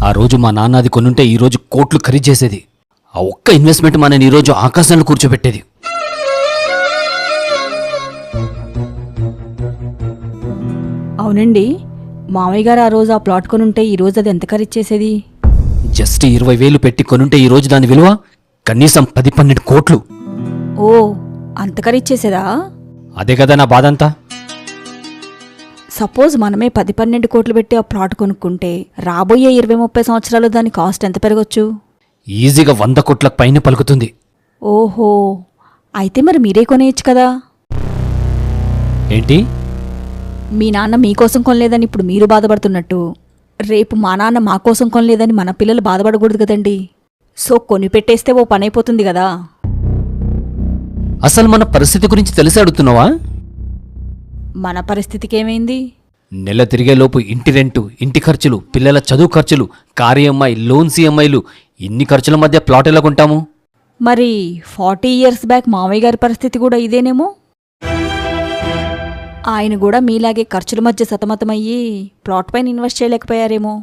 ఆ రోజు మా నాన్న అది కొనుంటే ఈరోజు కోట్లు ఖరీదు చేసేది. ఆ ఒక్క ఇన్వెస్ట్మెంట్ మనని ఈరోజు ఆకాశంలో కూర్చోబెట్టేది. అవునండి, మామయ్య గారు ఆ రోజు ఆ ప్లాట్ కొనుంటే ఈరోజు అది ఎంత ఖరీదు చేసేది? జస్ట్ 20,000 పెట్టి కొనుంటే ఈరోజు దాని విలువ కనీసం 10-12 కోట్లు. ఓ, అంత ఖరీదు చేసేదా? అదే కదా నా బాధంతా. సపోజ్ మనమే 10-12 కోట్లు పెట్టి ఆ ప్లాట్ కొనుక్కుంటే రాబోయే 20-30 సంవత్సరాలు దాని కాస్ట్ ఎంత పెరగొచ్చు? ఈజీగా 100 కోట్లకు పైన పలుకుతుంది. ఓహో, అయితే మరి మీరే కొనేయచ్చు కదా. ఏంటి? మీ నాన్న మీకోసం కొనలేదని ఇప్పుడు మీరు బాధపడుతున్నట్టు, రేపు మా నాన్న మా కోసం కొనలేదని మన పిల్లలు బాధపడకూడదు కదండి. సో కొని పెట్టేస్తే ఓ పనైపోతుంది కదా. అసలు మన పరిస్థితి గురించి తెలిసి అడుగుతున్నావా? మన పరిస్థితికేమైంది? నెల తిరిగేలోపు ఇంటి రెంటు, ఇంటి ఖర్చులు, పిల్లల చదువు ఖర్చులు, కారు ఈఎంఐ, లోన్స్ ఈఎంఐలు, ఇన్ని ఖర్చుల మధ్య ప్లాట్ ఎలా కొంటాము? మరి 40 ఇయర్స్ బ్యాక్ మామయ్య గారి పరిస్థితి కూడా ఇదేనేమో. ఆయన కూడా మీలాగే ఖర్చుల మధ్య సతమతమయ్యి ప్లాట్ పైన ఇన్వెస్ట్ చేయలేకపోయారేమో.